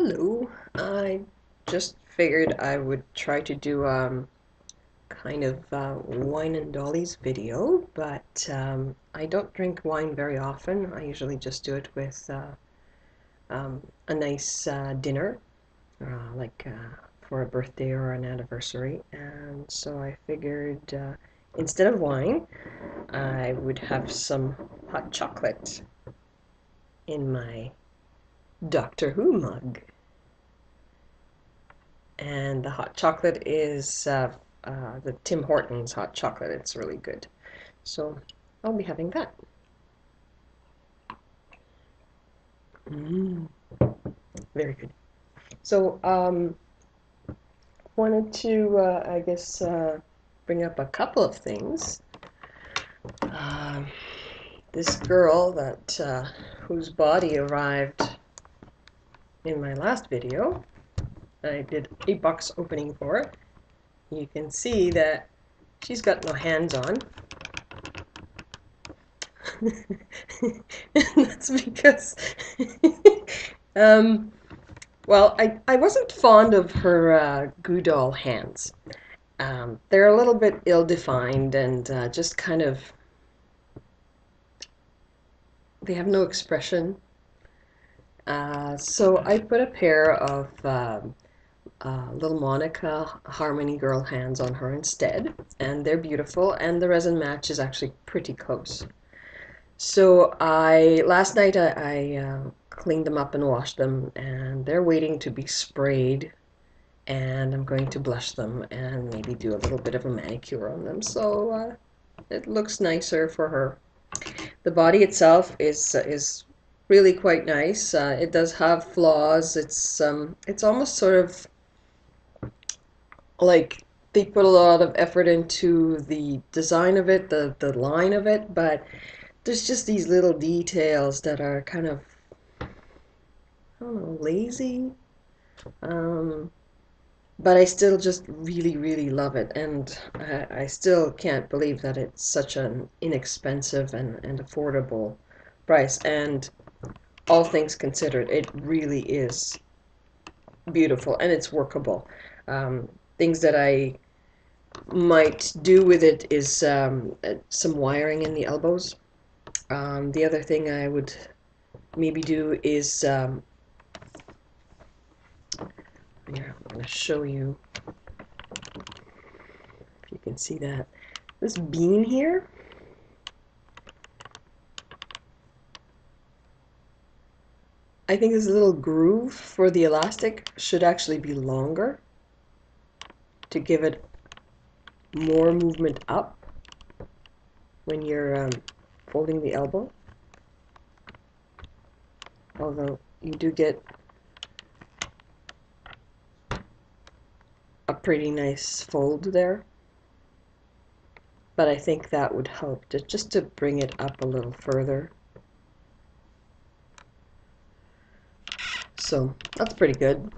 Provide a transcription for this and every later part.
Hello. I just figured I would try to do kind of wine and dollies video, but I don't drink wine very often. I usually just do it with a nice dinner, for a birthday or an anniversary. And so I figured instead of wine, I would have some hot chocolate in my Doctor Who mug. And the hot chocolate is the Tim Hortons hot chocolate. It's really good. So I'll be having that. Mm, very good. So wanted to, I guess, bring up a couple of things. Um, this girl that whose body arrived in my last video, I did a box opening for it. You can see that she's got no hands on. That's because well, I wasn't fond of her Guu Doll hands. They're a little bit ill-defined and just kind of, they have no expression. So I put a pair of little Monica Harmony Girl hands on her instead, and they're beautiful, and the resin match is actually pretty close. So last night I cleaned them up and washed them, and they're waiting to be sprayed, and I'm going to blush them and maybe do a little bit of a manicure on them, so it looks nicer for her. The body itself is really quite nice. It does have flaws. It's almost sort of like they put a lot of effort into the design of it, the line of it, but there's just these little details that are kind of, I don't know, lazy. Um, but I still just really, really love it, and I still can't believe that it's such an inexpensive and affordable price. And all things considered, it really is beautiful and it's workable. Things that I might do with it is some wiring in the elbows. The other thing I would maybe do is here, I'm going to show you if you can see that. This bean here, I think this little groove for the elastic should actually be longer to give it more movement up when you're folding the elbow. Although you do get a pretty nice fold there. But I think that would help just to bring it up a little further. So that's pretty good.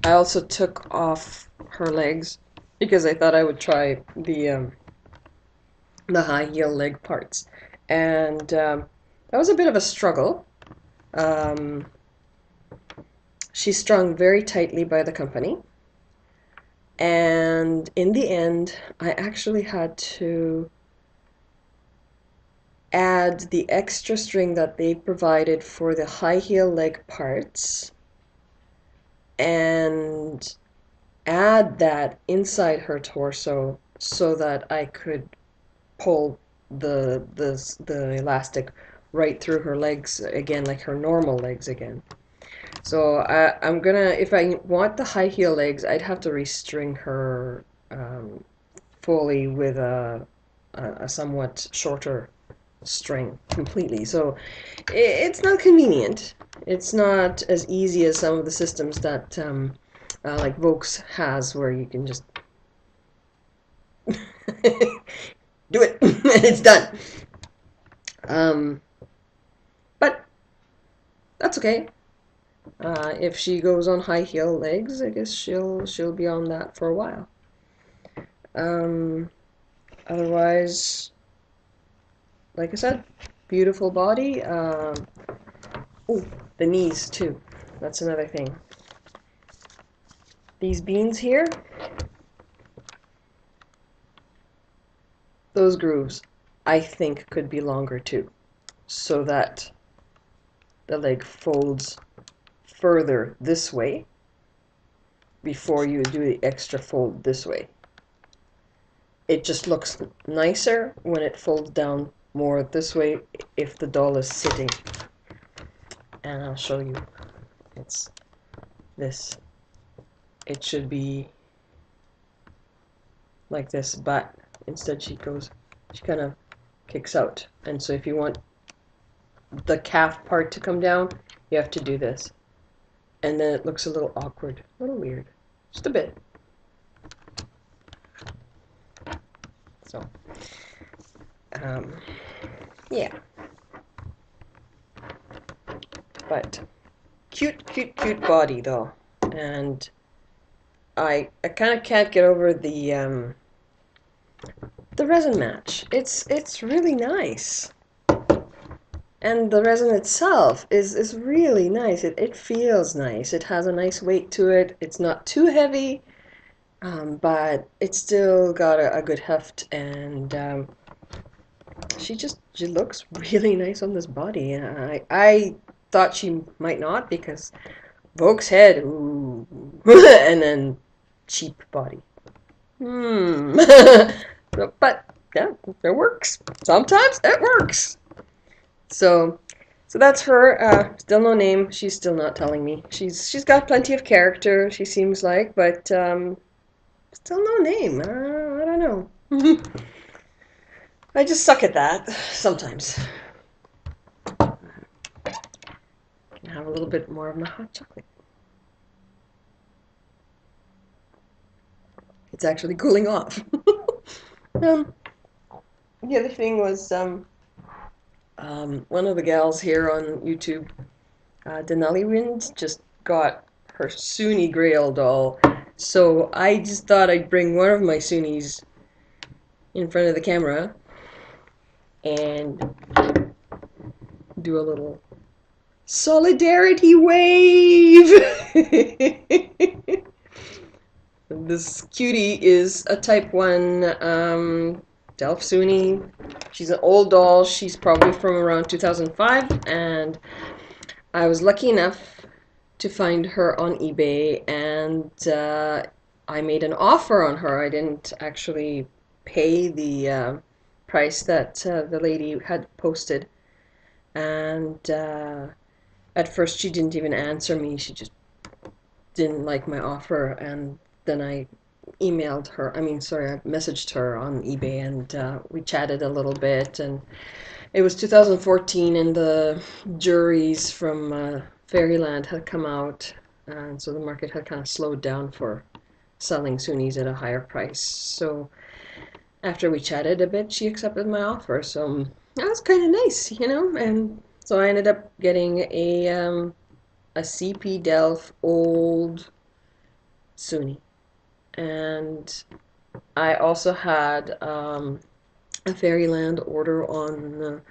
I also took off her legs because I thought I would try the high heel leg parts, and that was a bit of a struggle. She's strung very tightly by the company, and in the end I actually had to add the extra string that they provided for the high heel leg parts and add that inside her torso so that I could pull the elastic right through her legs again, like her normal legs again. So I'm gonna, if I want the high heel legs, I'd have to restring her fully with a somewhat shorter string completely. So it's not convenient. It's not as easy as some of the systems that like Volks has, where you can just do it and it's done. But that's okay. If she goes on high heel legs, I guess she'll be on that for a while. Otherwise, like I said, beautiful body. Oh, the knees too. That's another thing. These beans here, those grooves, I think could be longer too, so that the leg folds further this way before you do the extra fold this way. It just looks nicer when it folds down more this way if the doll is sitting. And I'll show you. It's this. It should be like this, but instead she kind of kicks out. And so if you want the calf part to come down, you have to do this. And then it looks a little awkward, a little weird, just a bit. So, yeah. But cute, cute, cute body though, and I kind of can't get over the resin match. It's really nice. And the resin itself is really nice. It feels nice. It has a nice weight to it. It's not too heavy, but it's still got a good heft, and she looks really nice on this body. I thought she might not because Volks head, ooh, and then cheap body. But yeah, it works. Sometimes it works. So that's her. Still no name. She's still not telling me. She's got plenty of character. She seems like, but still no name. I don't know. I just suck at that sometimes. Can have a little bit more of my hot chocolate. It's actually cooling off. The other thing was one of the gals here on YouTube, Denali Wind, just got her Sunni Grail doll. So I just thought I'd bring one of my Sunnis in front of the camera and do a little solidarity wave. This cutie is a type 1 Delf Soony. She's an old doll. She's probably from around 2005, and I was lucky enough to find her on eBay, and I made an offer on her. I didn't actually pay the price that the lady had posted, and at first she didn't even answer me. She just didn't like my offer, and then I I messaged her on eBay, and we chatted a little bit, and it was 2014, and the juries from Fairyland had come out, and so the market had kind of slowed down for selling Sunnis at a higher price. So after we chatted a bit, she accepted my offer, so that was kind of nice, and so I ended up getting a CP Delf old Sunni. And I also had a Fairyland order on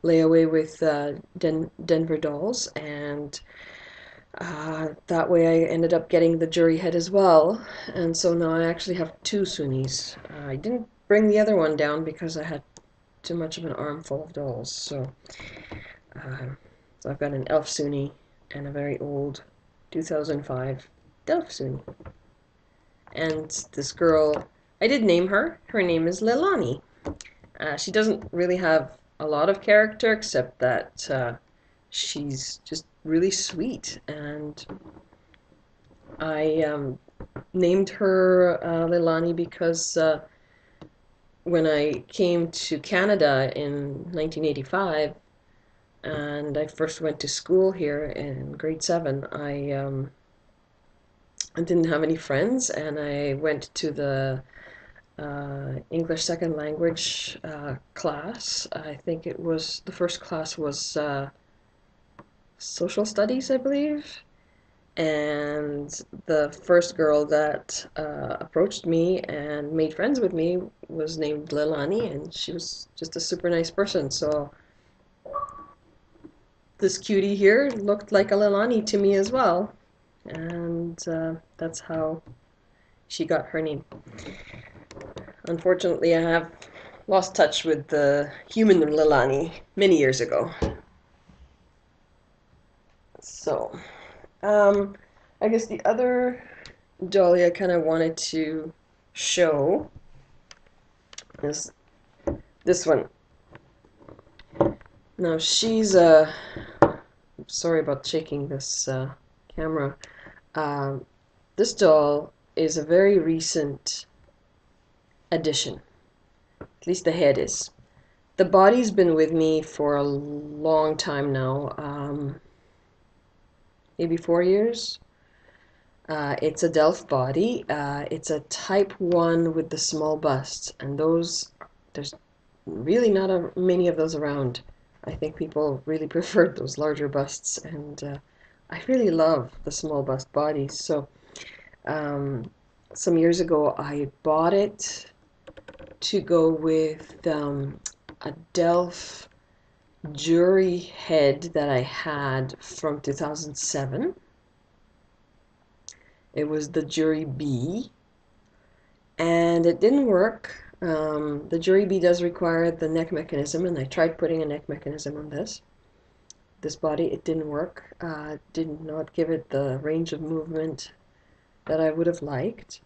layaway with Denver Dolls, and that way I ended up getting the jury head as well. And so now I actually have two Sunnis. I didn't bring the other one down because I had too much of an armful of dolls. So I've got an Elf Sunni and a very old 2005 Delf Soony. And this girl, I did name her. Her name is Leilani. She doesn't really have a lot of character except that she's just really sweet. And I named her Leilani because when I came to Canada in 1985, and I first went to school here in grade 7, I didn't have any friends, and I went to the English second language class. I think it was, the first class was social studies, I believe. And the first girl that approached me and made friends with me was named Leilani, and she was just a super nice person. So this cutie here looked like a Lilani to me as well, and that's how she got her name. Unfortunately, I have lost touch with the human Lilani many years ago. So, I guess the other dolly I kind of wanted to show is this one. Now she's sorry about shaking this camera. This doll is a very recent addition. At least the head is. The body's been with me for a long time now, maybe 4 years. It's a Delf body. It's a type 1 with the small bust, and those, there's really not many of those around. I think people really prefer those larger busts, and I really love the small bust bodies. So some years ago I bought it to go with a Delf jury head that I had from 2007. It was the Jury B, and it didn't work. The Jury B does require the neck mechanism, and I tried putting a neck mechanism on this body. It didn't work. Did not give it the range of movement that I would have liked.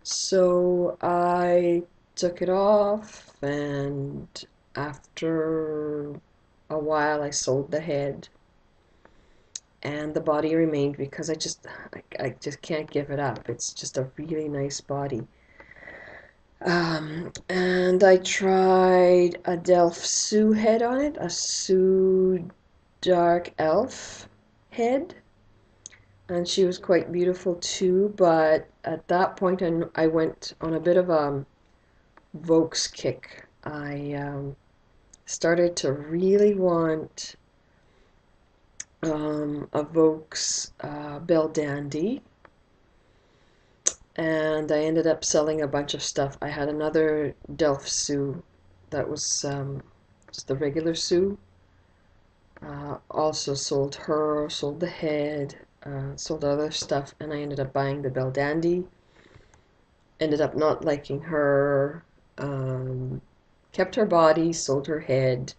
So I took it off, and after a while I sold the head, and the body remained because I just can't give it up. It's just a really nice body. And I tried a Delf Sue head on it, a Sue dark elf head, and she was quite beautiful too, but at that point I went on a bit of a Volks kick. I started to really want a Volks Belle Dandy, and I ended up selling a bunch of stuff. I had another Delf Sue that was just the regular Sue. Also sold her, sold the head, sold other stuff, and I ended up buying the Belle Dandy. Ended up not liking her, kept her body, sold her head.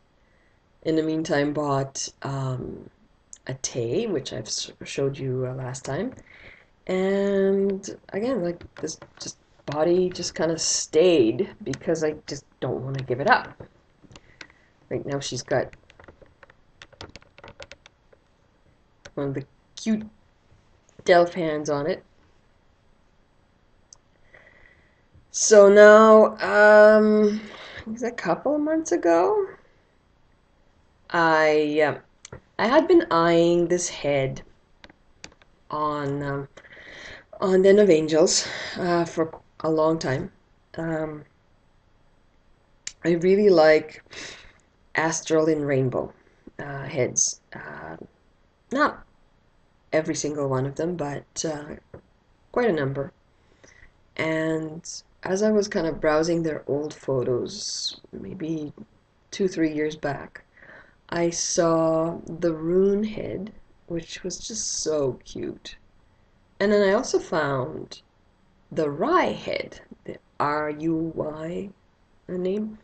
In the meantime, bought a Tay, which I've showed you last time. And again, like this just body just kind of stayed because I just don't want to give it up. Right now she's got one of the cute Delf hands on it. So now, it was a couple of months ago, I had been eyeing this head on Den of Angels for a long time. I really like Astral In Rainbow heads. Not every single one of them, but quite a number. And as I was kind of browsing their old photos, maybe 2-3 years back, I saw the rune head, which was just so cute. And then I also found the Rye head, the R-U-Y name,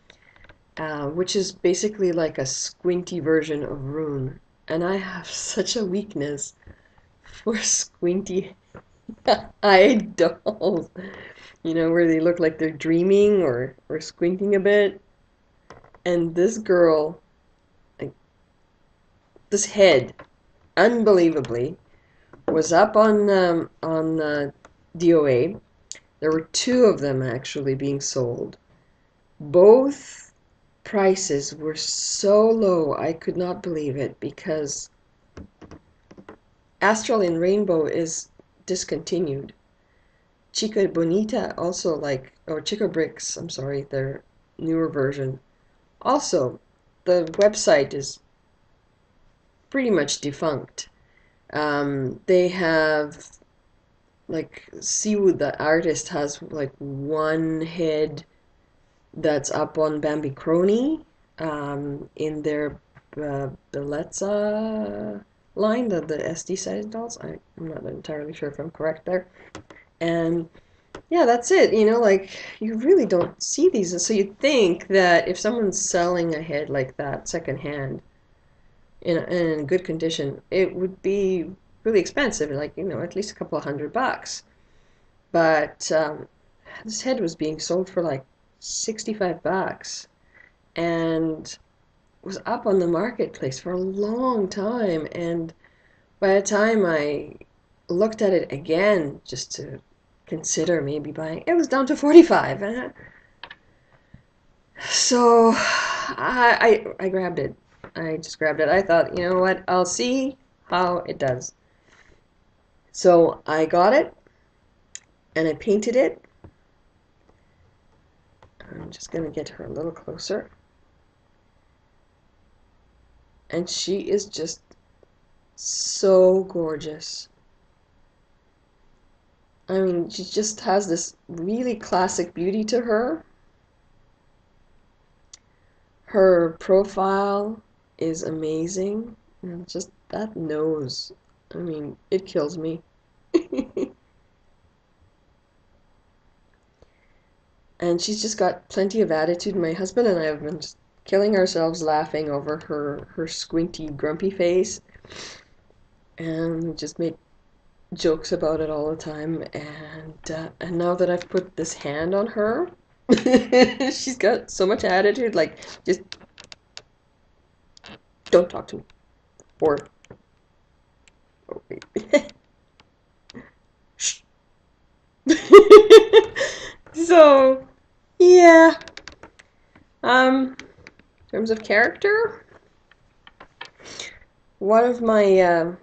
which is basically like a squinty version of rune. And I have such a weakness for squinty eyed dolls, you know, where they look like they're dreaming or squinting a bit. And this girl, like, this head, unbelievably, was up on DOA. There were 2 of them actually being sold. Both prices were so low, I could not believe it, because Astral In Rainbow is discontinued. Chica Bonita also, like, or Chica Bricks, I'm sorry, their newer version. Also, the website is pretty much defunct. They have, like, Siwu, the artist, has like one head that's up on Bambi Crony in their the Luts line, the SD size dolls. I'm not entirely sure if I'm correct there. And yeah, that's it. You know, like you really don't see these. So you'd think that if someone's selling a head like that secondhand in good condition, it would be really expensive, like, you know, at least a couple of $100. But this head was being sold for like $65 and was up on the marketplace for a long time. And by the time I looked at it again, just to consider maybe buying, it was down to 45. So I grabbed it. I just grabbed it. I thought, you know what? I'll see how it does. So I got it and I painted it. I'm just going to get her a little closer. And she is just so gorgeous. I mean, she just has this really classic beauty to her. Her profile is amazing. And just that nose. I mean, it kills me. And she's just got plenty of attitude. My husband and I have been just killing ourselves laughing over her squinty, grumpy face. And we just make jokes about it all the time. And now that I've put this hand on her, she's got so much attitude. Like, just don't talk to me. Or, oh wait. Shh. So, yeah. In terms of character, one of my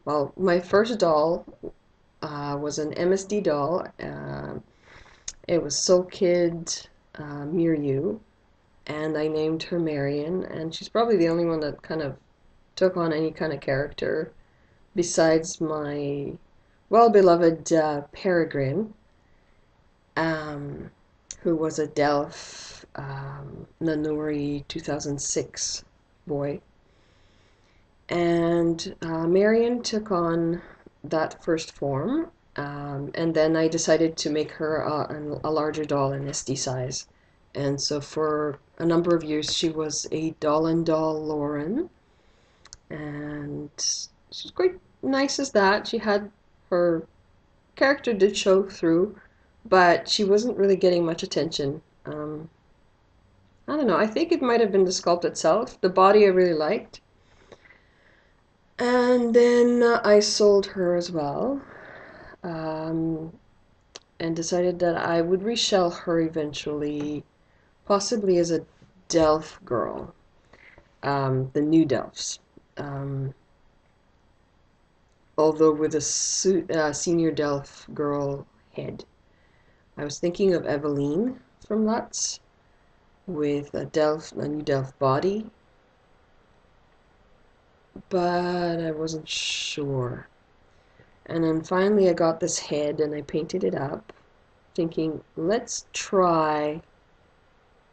well, my first doll was an MSD doll. It was Soul Kid Miryu, and I named her Marion, and she's probably the only one that kind of took on any kind of character besides my well-beloved Peregrine, who was a Delf Nanori 2006 boy. And Marion took on that first form, and then I decided to make her a larger doll in SD size. And so for a number of years she was a doll Lauren, and she was quite nice as that. She had her character did show through, but she wasn't really getting much attention. I don't know, I think it might have been the sculpt itself. The body I really liked. And then I sold her as well, and decided that I would reshell her eventually, possibly as a Delf girl, the new Delfs. Although with a senior Delf girl head. I was thinking of Eveline from Luts with a new Delf body, but I wasn't sure. And then finally I got this head and I painted it up, thinking, let's try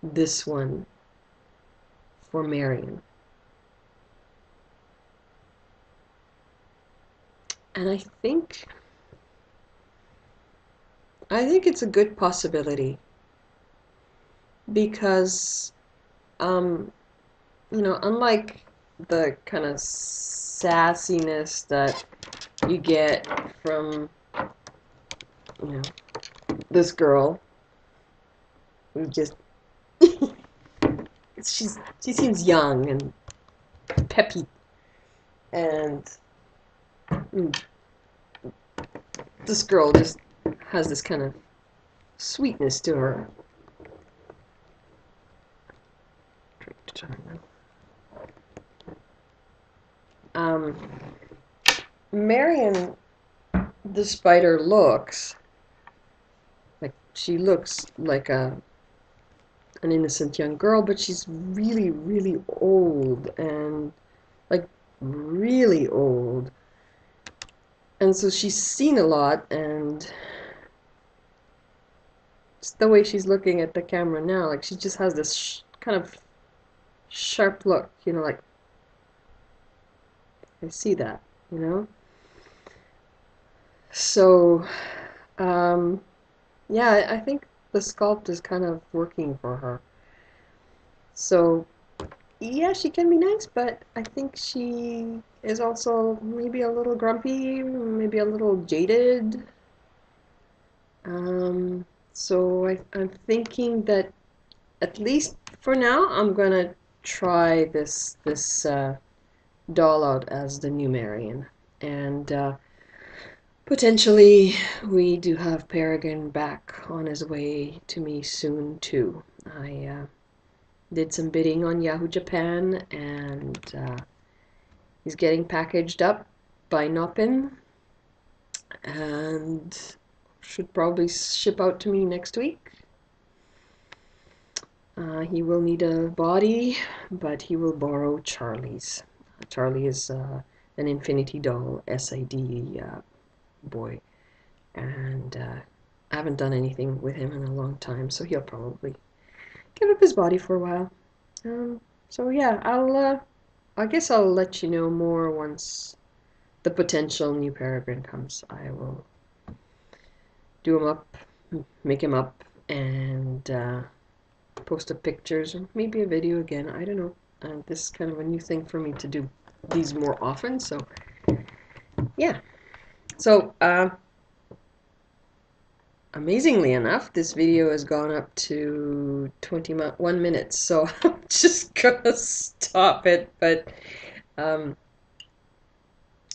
this one for Marion. And I think it's a good possibility because, you know, unlike the kind of sassiness that you get from, you know, this girl who just she seems young and peppy, and this girl just has this kind of sweetness to her. Marion, despite her looks, like she looks like an innocent young girl, but she's really, really old, and like really old. And so she's seen a lot, and just the way she's looking at the camera now, like she just has this kind of sharp look, you know, like I see that, you know. So, um, yeah, I think the sculpt is kind of working for her. So, yeah, she can be nice, but I think she is also maybe a little grumpy, maybe a little jaded. Um, so I'm thinking that at least for now, I'm gonna try this doll out as the new Marion, and potentially we do have Peregrine back on his way to me soon too. I did some bidding on Yahoo Japan, and he's getting packaged up by Noppin, and should probably ship out to me next week. He will need a body, but he will borrow Charlie's. Charlie is an Infinity Doll SID boy, and I haven't done anything with him in a long time, so he'll probably give up his body for a while. So yeah, I guess I'll let you know more once the potential new Peregrine comes. I will do him up, make him up, and post up pictures or maybe a video again. I don't know. This is kind of a new thing for me to do these more often. So yeah. So amazingly enough, this video has gone up to 21 minutes. So I'm just gonna stop it. But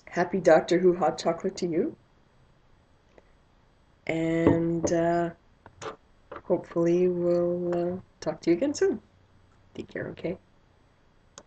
happy Doctor Who hot chocolate to you. And hopefully we'll talk to you again soon. Take care, okay?